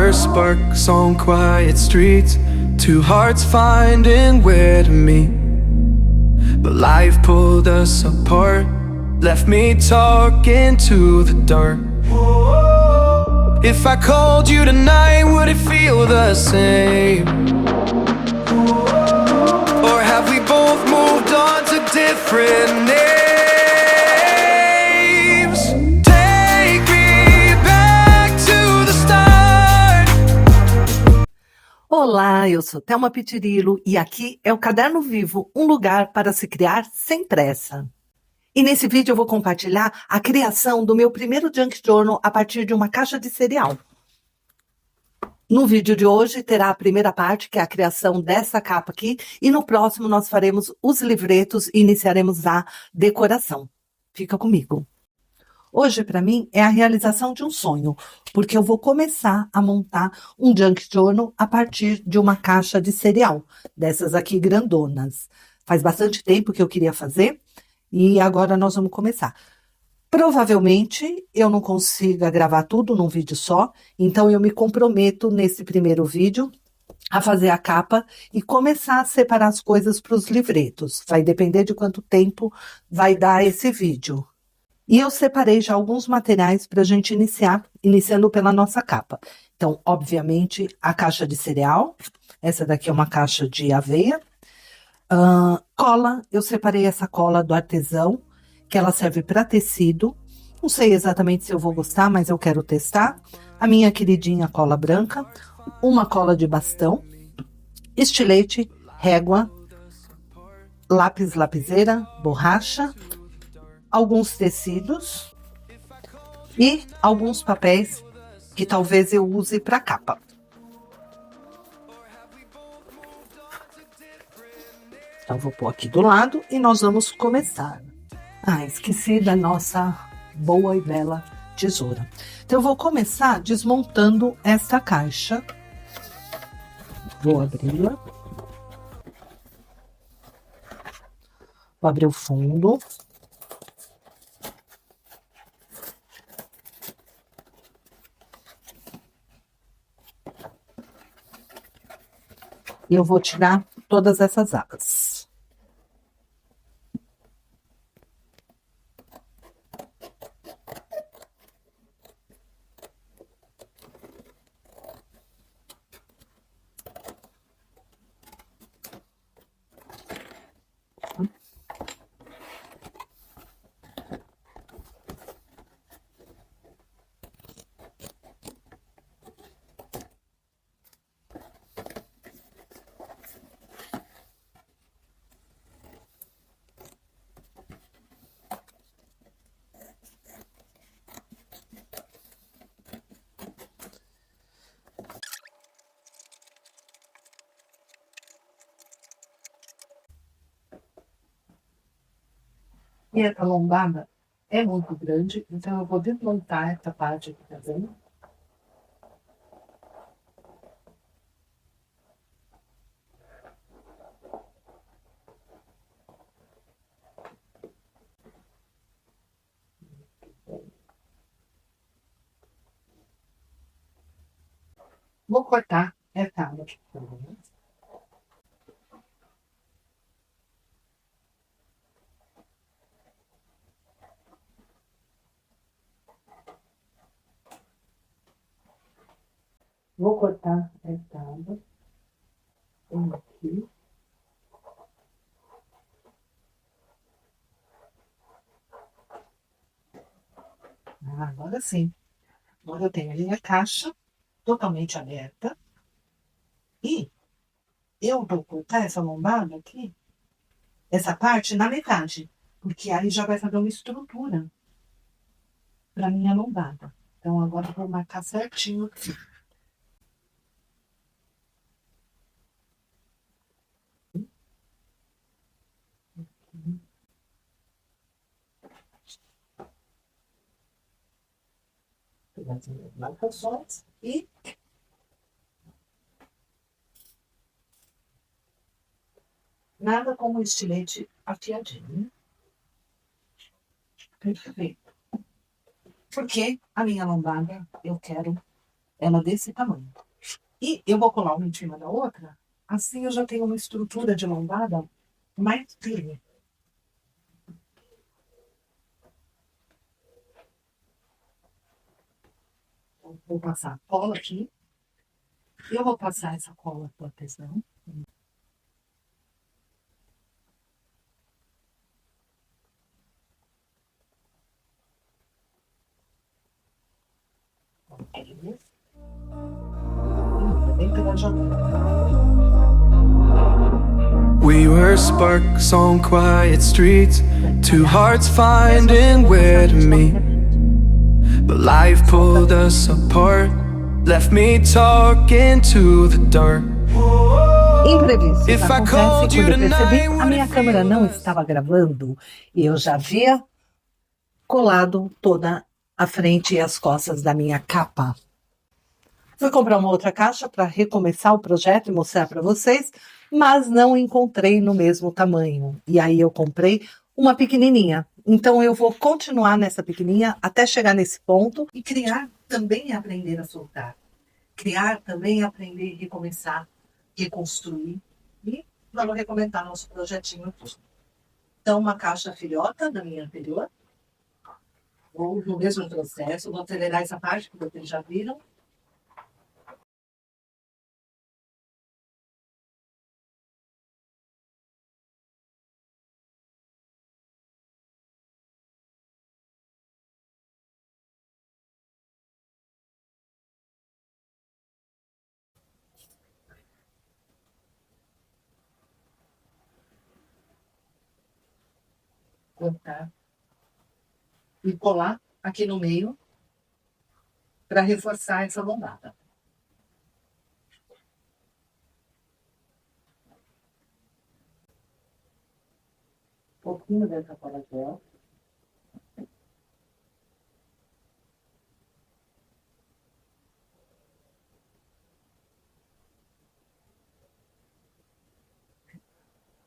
first sparks on quiet streets, two hearts finding where to meet. But life pulled us apart, left me talking to the dark. If I called you tonight, would it feel the same? Or have we both moved on to different names? Take me back to the start. Olá, eu sou Thelma Pitirilo e aqui é o Caderno Vivo, um lugar para se criar sem pressa. E nesse vídeo eu vou compartilhar a criação do meu primeiro Junk Journal a partir de uma caixa de cereal. No vídeo de hoje terá a primeira parte, que é a criação dessa capa aqui, e no próximo nós faremos os livretos e iniciaremos a decoração. Fica comigo. Hoje, para mim, é a realização de um sonho, porque eu vou começar a montar um Junk Journal a partir de uma caixa de cereal, dessas aqui grandonas. Faz bastante tempo que eu queria fazer e agora nós vamos começar. Provavelmente eu não consiga gravar tudo num vídeo só, então eu me comprometo nesse primeiro vídeo a fazer a capa e começar a separar as coisas para os livretos. Vai depender de quanto tempo vai dar esse vídeo. E eu separei já alguns materiais para a gente iniciando pela nossa capa. Então, obviamente, a caixa de cereal. Essa daqui é uma caixa de aveia. Cola, eu separei essa cola do artesão, que ela serve para tecido. Não sei exatamente se eu vou gostar, mas eu quero testar. A minha queridinha cola branca, uma cola de bastão, estilete, régua, lápis, lapiseira, borracha, alguns tecidos e alguns papéis que talvez eu use para capa. Então, vou pôr aqui do lado e nós vamos começar. Esqueci da nossa boa e bela tesoura. Então, eu vou começar desmontando esta caixa. Vou abri-la. Vou abrir o fundo. E eu vou tirar todas essas abas. E essa lombada é muito grande, então eu vou desmontar essa parte aqui também. Vou cortar essa aba aqui também. Vou cortar essa aba. Uma aqui. Agora sim. Agora eu tenho a minha caixa totalmente aberta. E eu vou cortar essa lombada aqui, essa parte, na metade. Porque aí já vai fazer uma estrutura para minha lombada. Então, agora eu vou marcar certinho aqui. Pegar as minhas marcações e nada como estilete afiadinho. Perfeito. Porque a minha lombada eu quero ela desse tamanho. E eu vou colar uma em cima da outra, assim eu já tenho uma estrutura de lombada mais firme. Vou passar cola aqui. Eu vou passar essa cola com artesão. Bem pela janela. We were sparks on quiet streets, two hearts finding where to meet. But life pulled us apart, left me talking to the dark. Imprevistos If I acontecem. called Quando you eu percebi, tonight, a would minha it câmera feel não like estava gravando e eu já havia colado toda a frente e as costas da minha capa. Fui comprar uma outra caixa para recomeçar o projeto e mostrar para vocês, mas não encontrei no mesmo tamanho. E aí eu comprei uma pequenininha. Então eu vou continuar nessa pequenininha até chegar nesse ponto. E criar também é aprender a soltar. Criar também é aprender a recomeçar, reconstruir. E vamos recomendar nosso projetinho aqui. Então, uma caixa filhota da minha anterior. Vou no mesmo processo, vou acelerar essa parte que vocês já viram. Cortar e colar aqui no meio para reforçar essa lombada. Um pouquinho dessa cola gel.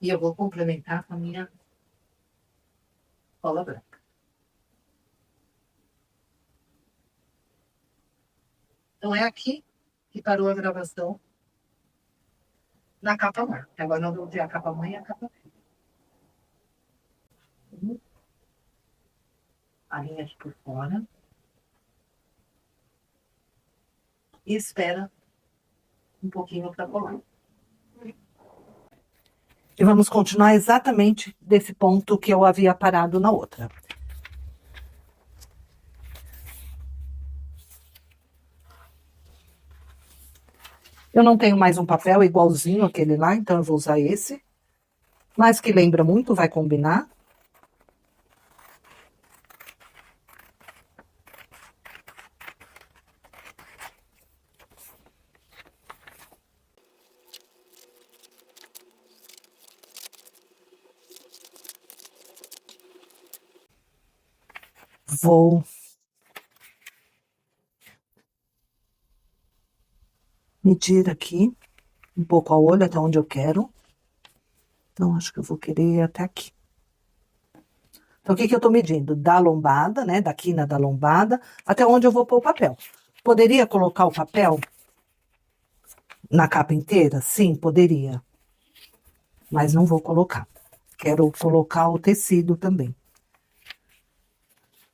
E eu vou complementar com a minha cola branca. Então é aqui que parou a gravação na capa mãe. Agora nós vamos ter a capa mãe e a capa filha. A linha aqui por fora. E espera um pouquinho para colar. E vamos continuar exatamente desse ponto que eu havia parado na outra. Eu não tenho mais um papel igualzinho aquele lá, então eu vou usar esse. Mas que lembra muito, vai combinar. Vou medir aqui um pouco a olho até onde eu quero. Então, acho que eu vou querer ir até aqui. Então, o que que eu tô medindo? Da lombada, né? Da quina da lombada, até onde eu vou pôr o papel. Poderia colocar o papel na capa inteira? Sim, poderia. Mas não vou colocar. Quero colocar o tecido também.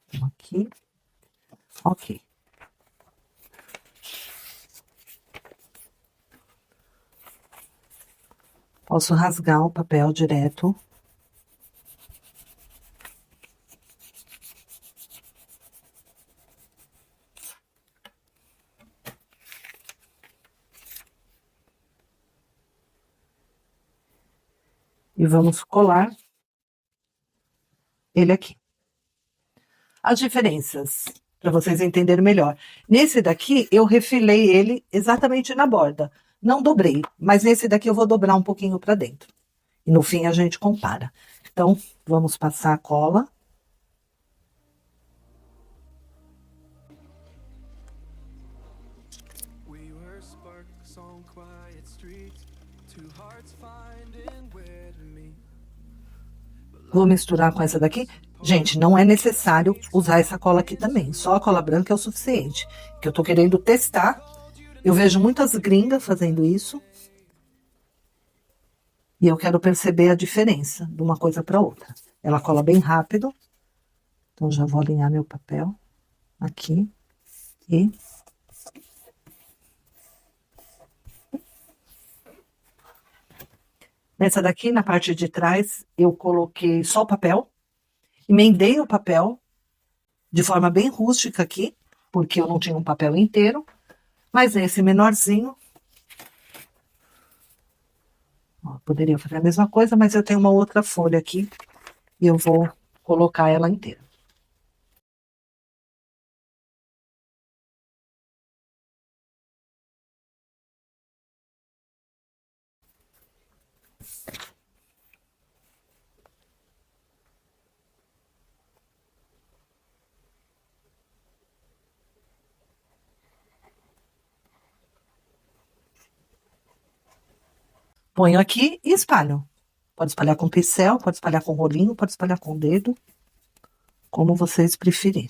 Então, aqui. Ok. Posso rasgar o papel direto. E vamos colar ele aqui. As diferenças, para vocês entenderem melhor. Nesse daqui, eu refilei ele exatamente na borda. Não dobrei, mas nesse daqui eu vou dobrar um pouquinho para dentro. E no fim a gente compara. Então, vamos passar a cola. we were sparks on quiet streets, two hearts finding where to meet. Vou misturar com essa daqui. Gente, não é necessário usar essa cola aqui também. Só a cola branca é o suficiente. Que eu tô querendo testar. Eu vejo muitas gringas fazendo isso. E eu quero perceber a diferença de uma coisa para outra. Ela cola bem rápido. Então, já vou alinhar meu papel aqui. E nessa daqui, na parte de trás, eu coloquei só o papel. Emendei o papel de forma bem rústica aqui, porque eu não tinha um papel inteiro. Mas nesse menorzinho, ó, poderia fazer a mesma coisa, mas eu tenho uma outra folha aqui e eu vou colocar ela inteira. Ponho aqui e espalho. Pode espalhar com pincel, pode espalhar com rolinho, pode espalhar com o dedo, como vocês preferirem.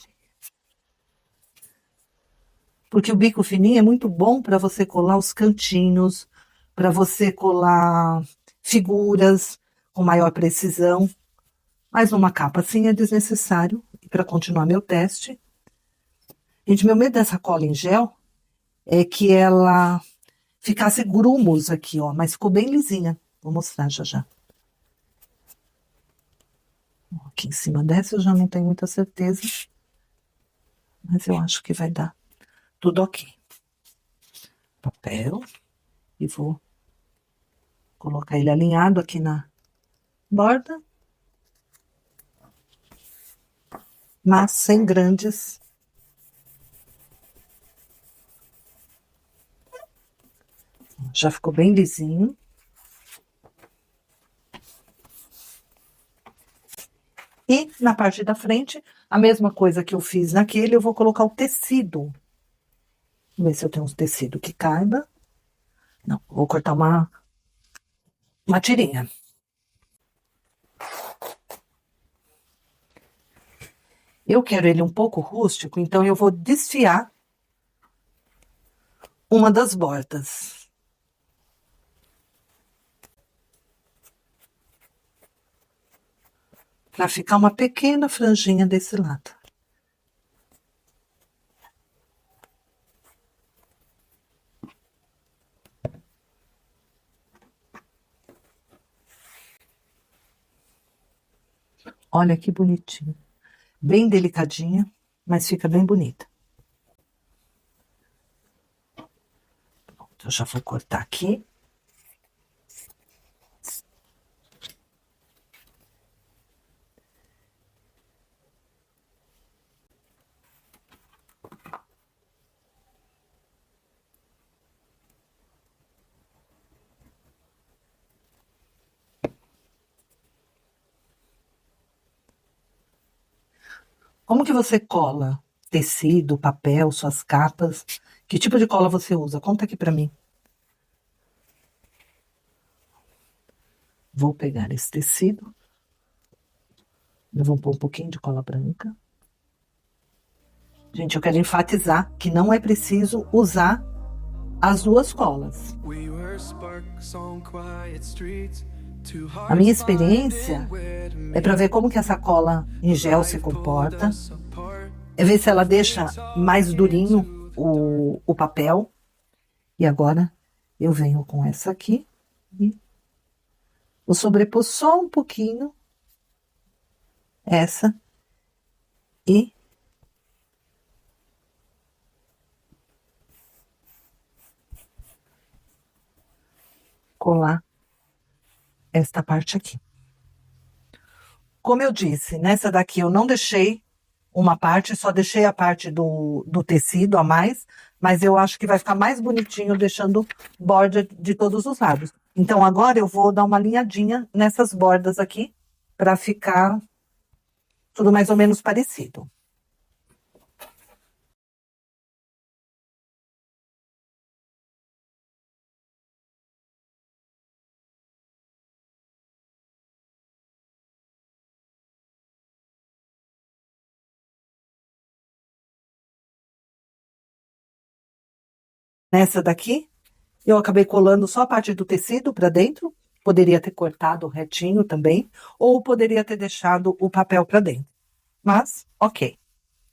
Porque o bico fininho é muito bom para você colar os cantinhos, para você colar figuras com maior precisão. Mas numa capa assim é desnecessário. E para continuar meu teste. Gente, meu medo dessa cola em gel é que ela ficasse grumos aqui, ó. Mas ficou bem lisinha. Vou mostrar já já. Aqui em cima dessa eu já não tenho muita certeza. Mas eu acho que vai dar tudo ok. Papel. E vou colocar ele alinhado aqui na borda. Mas sem grandes. Já ficou bem lisinho. E na parte da frente, a mesma coisa que eu fiz naquele, eu vou colocar o tecido. Vamos ver se eu tenho um tecido que caiba. Não, vou cortar uma tirinha. Eu quero ele um pouco rústico, então eu vou desfiar uma das bordas. Para ficar uma pequena franjinha desse lado. Olha que bonitinho. Bem delicadinha, mas fica bem bonita. Pronto, eu já vou cortar aqui. Como que você cola tecido, papel, suas capas? Que tipo de cola você usa? Conta aqui pra mim. Vou pegar esse tecido. Eu vou pôr um pouquinho de cola branca. Gente, eu quero enfatizar que não é preciso usar as duas colas. We were sparks on quiet streets, two A minha hearts experiência finding where to é para meet. ver como que essa cola em gel se Life pulled comporta. us apart, É ver se ela left me deixa mais durinho talking to the o papel. E agora eu venho com essa aqui e vou sobrepor só um pouquinho essa e colar esta parte aqui. Como eu disse, nessa daqui eu não deixei uma parte, só deixei a parte do tecido a mais, mas eu acho que vai ficar mais bonitinho deixando borda de todos os lados. Então agora eu vou dar uma alinhadinha nessas bordas aqui, para ficar tudo mais ou menos parecido. Nessa daqui, eu acabei colando só a parte do tecido para dentro. Poderia ter cortado retinho também, ou poderia ter deixado o papel para dentro. Mas, ok.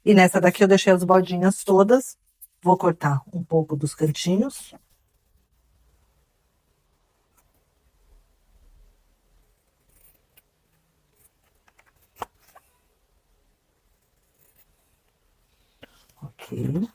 E nessa daqui eu deixei as bordinhas todas. Vou cortar um pouco dos cantinhos. Ok.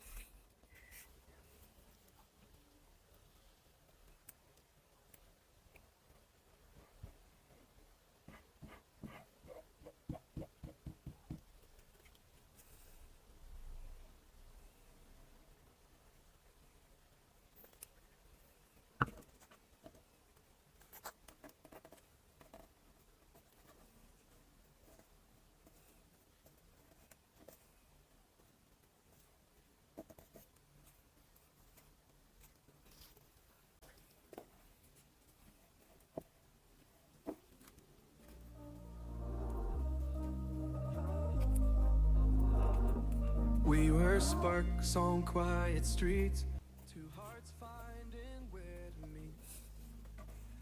We were sparks on quiet streets, two hearts finding where to meet.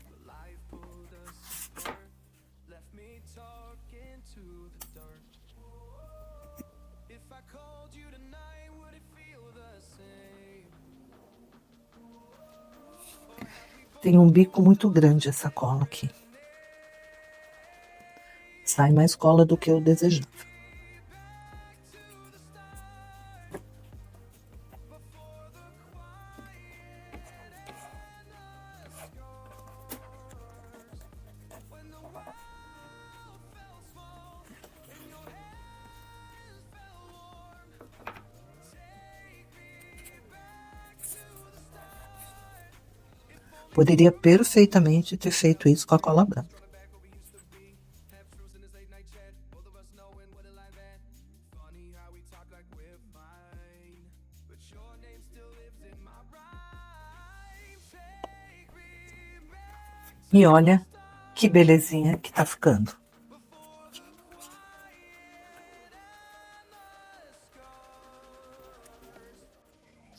But life pulled us apart, left me talking to the dark. If I called you tonight, would it feel the same? Tem um bico muito grande essa cola aqui. Sai mais cola do que eu desejava. Poderia perfeitamente ter feito isso com a cola branca. E olha que belezinha que tá ficando.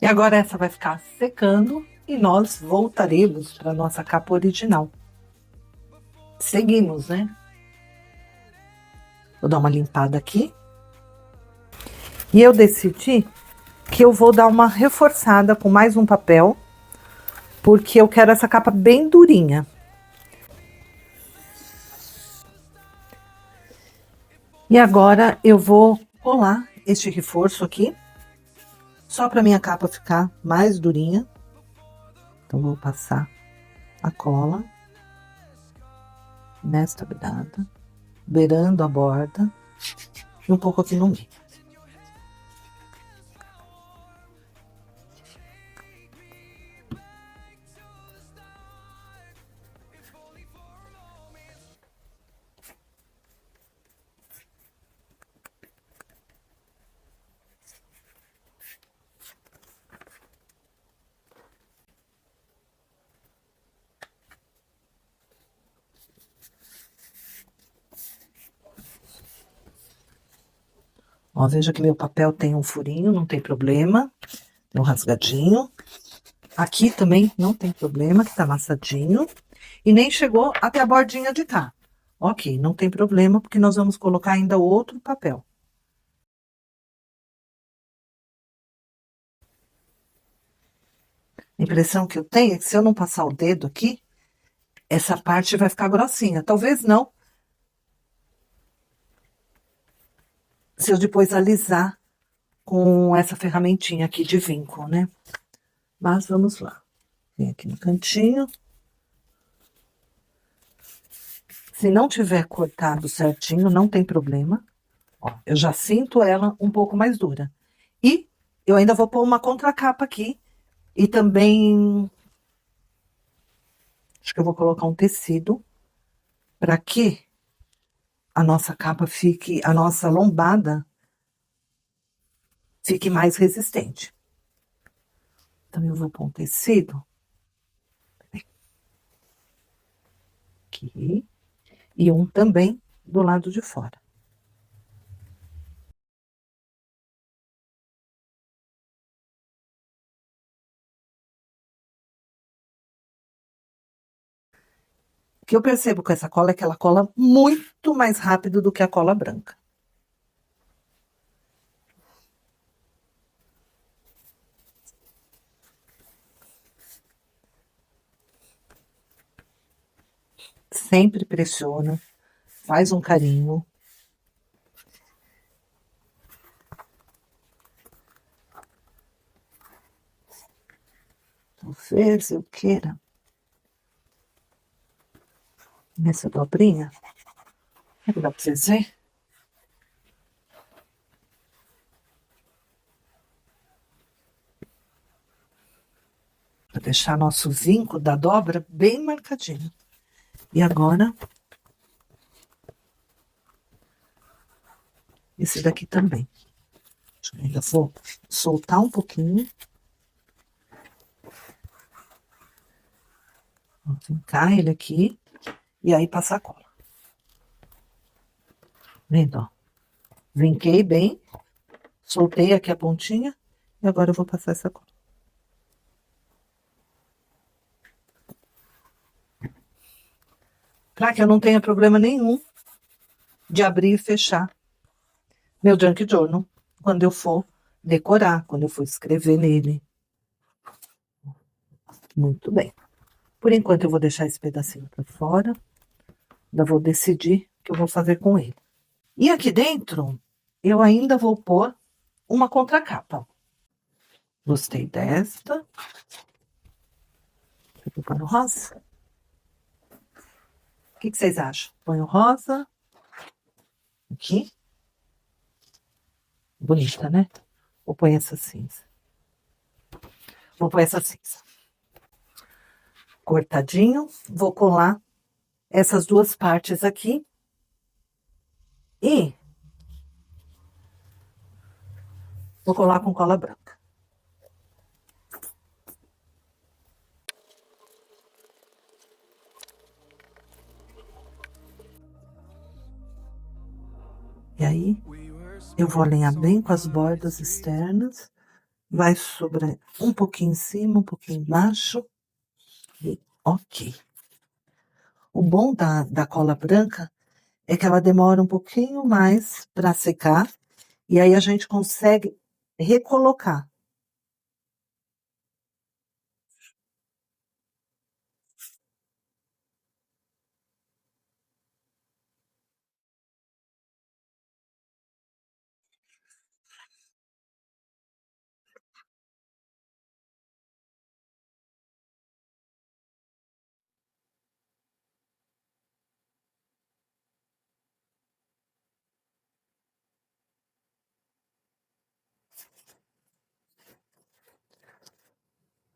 E agora essa vai ficar secando e nós voltaremos para nossa capa original. Seguimos, né? Vou dar uma limpada aqui. E eu decidi que eu vou dar uma reforçada com mais um papel, porque eu quero essa capa bem durinha. E agora eu vou colar este reforço aqui, só para minha capa ficar mais durinha. Então, vou passar a cola nesta beirada, beirando a borda e um pouco aqui no meio. Ó, veja que meu papel tem um furinho, não tem problema. Tem um rasgadinho. Aqui também não tem problema, que tá amassadinho. E nem chegou até a bordinha de cá. Ok, não tem problema, porque nós vamos colocar ainda outro papel. A impressão que eu tenho é que se eu não passar o dedo aqui, essa parte vai ficar grossinha. Talvez não. Se eu depois alisar com essa ferramentinha aqui de vinco, né? Mas vamos lá. Vem aqui no cantinho. Se não tiver cortado certinho, não tem problema. Ó, eu já sinto ela um pouco mais dura. E eu ainda vou pôr uma contracapa aqui. E também... acho que eu vou colocar um tecido para que a nossa capa fique... a nossa lombada fique mais resistente. Então, eu vou pôr um tecido. Aqui. E um também do lado de fora. O que eu percebo com essa cola é que ela cola muito mais rápido do que a cola branca. Sempre pressiona, faz um carinho. Talvez eu queira nessa dobrinha. Dá pra vocês verem? Para deixar nosso vinco da dobra bem marcadinho. E agora, esse daqui também. Eu ainda vou soltar um pouquinho. Vou vincar ele aqui e aí passar a cola. Vendo, ó? Vinquei bem, soltei aqui a pontinha e agora eu vou passar essa cola. Para que eu não tenha problema nenhum de abrir e fechar meu junk journal quando eu for decorar, quando eu for escrever nele. Muito bem. Por enquanto eu vou deixar esse pedacinho para fora. Ainda vou decidir o que eu vou fazer com ele. E aqui dentro, eu ainda vou pôr uma contracapa. Gostei desta. Vou pôr no rosa. O que vocês acham? Põe o rosa. Aqui. Bonita, né? Ou põe essa cinza? Vou pôr essa cinza. Cortadinho. Vou colar essas duas partes aqui. E vou colar com cola branca. E aí, eu vou alinhar bem com as bordas externas. Vai sobrar um pouquinho em cima, um pouquinho embaixo. E ok. O bom da cola branca é que ela demora um pouquinho mais para secar. E aí a gente consegue recolocar.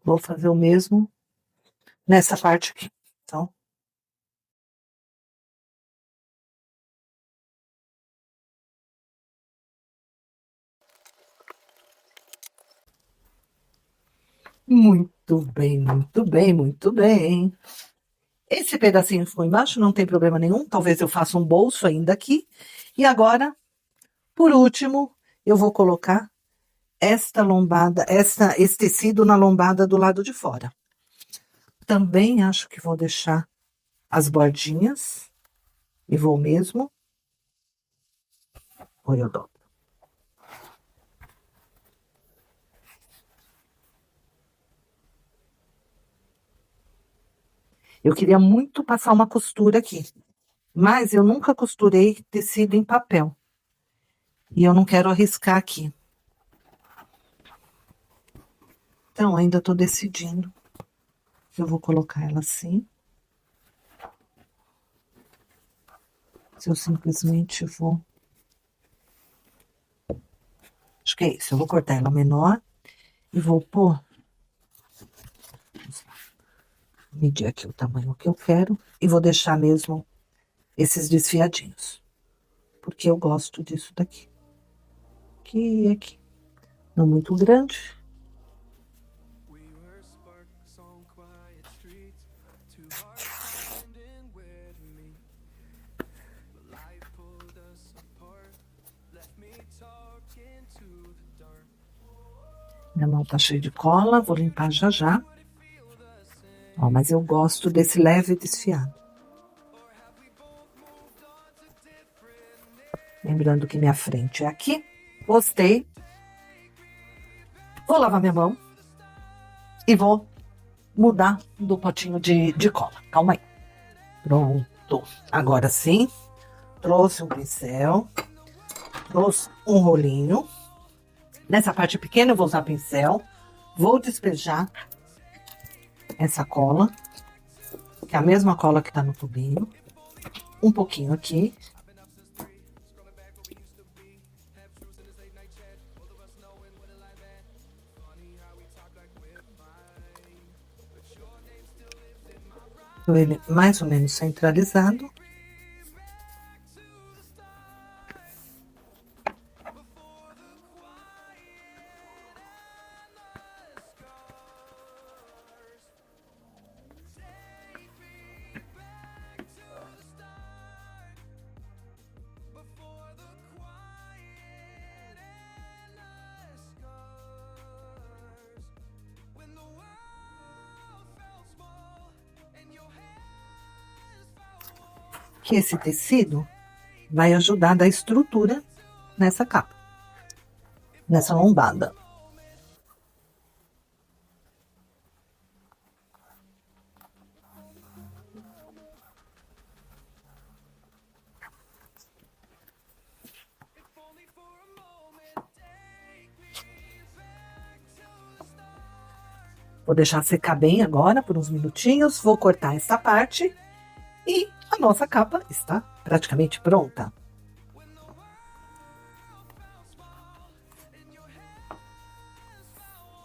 Vou fazer o mesmo nessa parte aqui. Então, muito bem, muito bem, muito bem. Esse pedacinho ficou embaixo, não tem problema nenhum. Talvez eu faça um bolso ainda aqui. E agora, por último, eu vou colocar esta lombada, esse tecido na lombada do lado de fora. Também acho que vou deixar as bordinhas. E vou mesmo. Ou eu dobro. Eu queria muito passar uma costura aqui, mas eu nunca costurei tecido em papel. E eu não quero arriscar aqui. Então, ainda estou decidindo se eu vou colocar ela assim. Se eu simplesmente vou... Acho que é isso, eu vou cortar ela menor e vou pôr... Medir aqui o tamanho que eu quero e vou deixar mesmo esses desfiadinhos. Porque eu gosto disso daqui. Aqui e aqui. Não muito grande. Minha mão tá cheia de cola, vou limpar já já. Ó, mas eu gosto desse leve desfiado. Lembrando que minha frente é aqui. Postei. Vou lavar minha mão e vou mudar do potinho de cola. Calma aí. Pronto. Agora sim, trouxe um pincel, trouxe um rolinho. Nessa parte pequena eu vou usar pincel. Vou despejar essa cola, que é a mesma cola que tá no tubinho. Um pouquinho aqui. Ele mais ou menos centralizado. Que esse tecido vai ajudar a dar estrutura nessa capa, nessa lombada. Vou deixar secar bem agora por uns minutinhos. Vou cortar essa parte e a nossa capa está praticamente pronta.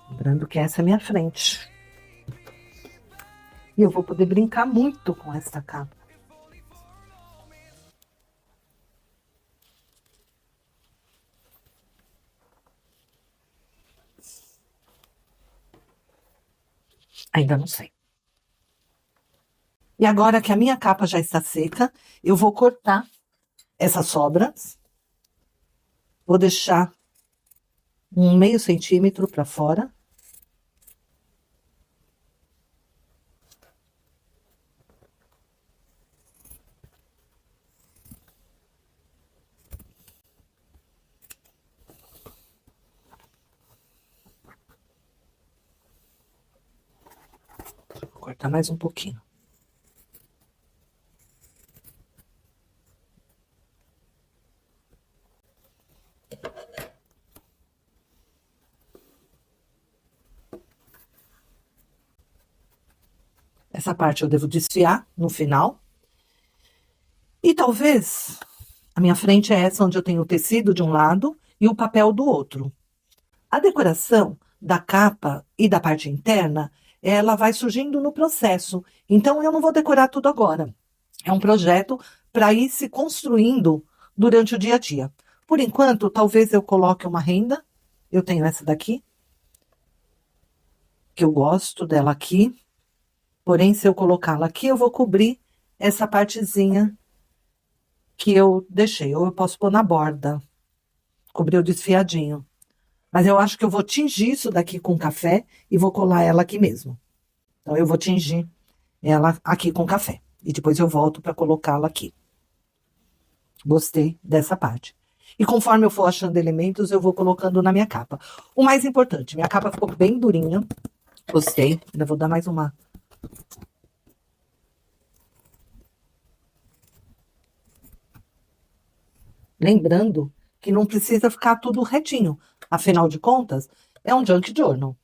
Lembrando que essa é a minha frente. E eu vou poder brincar muito com essa capa. Ainda não sei. E agora que a minha capa já está seca, eu vou cortar essas sobras. Vou deixar um meio centímetro para fora. Vou cortar mais um pouquinho. Essa parte eu devo desfiar no final. E talvez a minha frente é essa, onde eu tenho o tecido de um lado e o papel do outro. A decoração da capa e da parte interna, ela vai surgindo no processo. Então, eu não vou decorar tudo agora. É um projeto para ir se construindo durante o dia a dia. Por enquanto, talvez eu coloque uma renda. Eu tenho essa daqui, que eu gosto dela aqui. Porém, se eu colocá-la aqui, eu vou cobrir essa partezinha que eu deixei. Ou eu posso pôr na borda, cobrir o desfiadinho. Mas eu acho que eu vou tingir isso daqui com café e vou colar ela aqui mesmo. Então, eu vou tingir ela aqui com café. E depois eu volto para colocá-la aqui. Gostei dessa parte. E conforme eu for achando elementos, eu vou colocando na minha capa. O mais importante, minha capa ficou bem durinha. Gostei. Ainda vou dar mais uma. Lembrando que não precisa ficar tudo retinho. Afinal de contas, é um junk journal.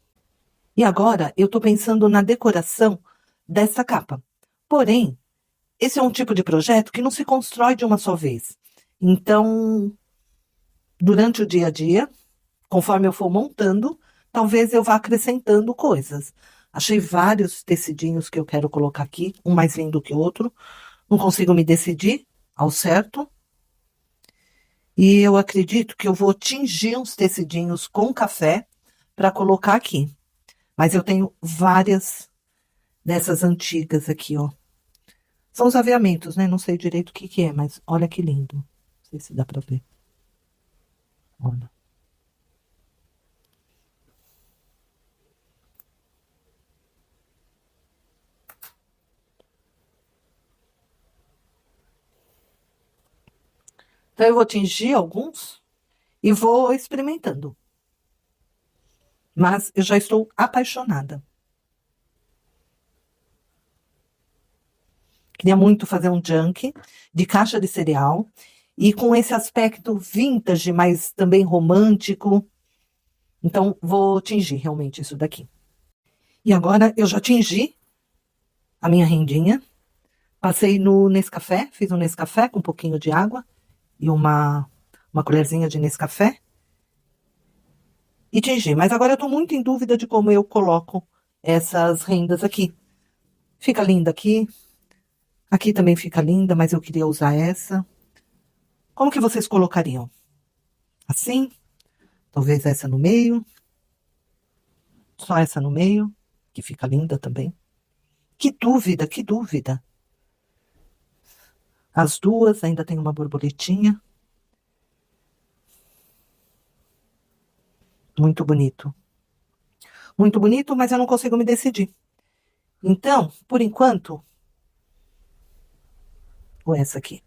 E agora eu estou pensando na decoração dessa capa. Porém, esse é um tipo de projeto que não se constrói de uma só vez. Então, durante o dia a dia, conforme eu for montando, talvez eu vá acrescentando coisas. Achei vários tecidinhos que eu quero colocar aqui, um mais lindo que o outro. Não consigo me decidir ao certo. E eu acredito que eu vou tingir uns tecidinhos com café para colocar aqui. Mas eu tenho várias dessas antigas aqui, ó. São os aviamentos, né? Não sei direito o que que é, mas olha que lindo. Não sei se dá para ver. Olha. Então, eu vou tingir alguns e vou experimentando. Mas eu já estou apaixonada. Queria muito fazer um junk de caixa de cereal e com esse aspecto vintage, mas também romântico. Então, vou tingir realmente isso daqui. E agora eu já tingi a minha rendinha. Passei no Nescafé, fiz um Nescafé com um pouquinho de água e uma colherzinha de Nescafé. E tingi. Mas agora eu tô muito em dúvida de como eu coloco essas rendas aqui. Fica linda aqui. Aqui também fica linda, mas eu queria usar essa. Como que vocês colocariam? Assim? Talvez essa no meio. Só essa no meio, que fica linda também. Que dúvida, que dúvida. As duas ainda tem uma borboletinha. Muito bonito. Muito bonito, mas eu não consigo me decidir. Então, por enquanto, vou essa aqui.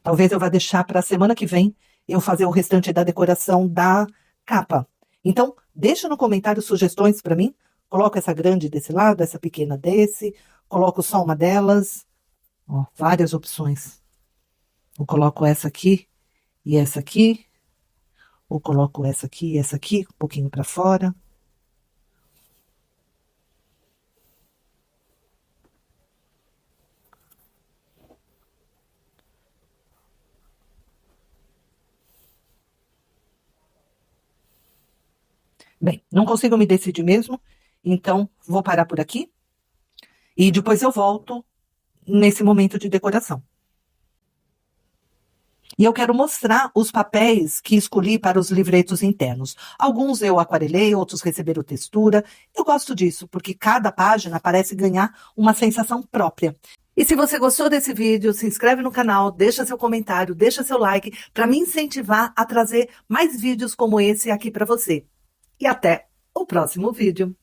Talvez eu vá deixar para a semana que vem eu fazer o restante da decoração da capa. Então, deixa no comentário sugestões para mim. Coloco essa grande desse lado, essa pequena desse. Coloco só uma delas. Ó, várias opções. Eu coloco essa aqui e essa aqui. Ou coloco essa aqui e essa aqui, um pouquinho para fora. Bem, não consigo me decidir mesmo, então vou parar por aqui e depois eu volto nesse momento de decoração. E eu quero mostrar os papéis que escolhi para os livretos internos. Alguns eu aquarelei, outros receberam textura. Eu gosto disso, porque cada página parece ganhar uma sensação própria. E se você gostou desse vídeo, se inscreve no canal, deixa seu comentário, deixa seu like, para me incentivar a trazer mais vídeos como esse aqui para você. E até o próximo vídeo.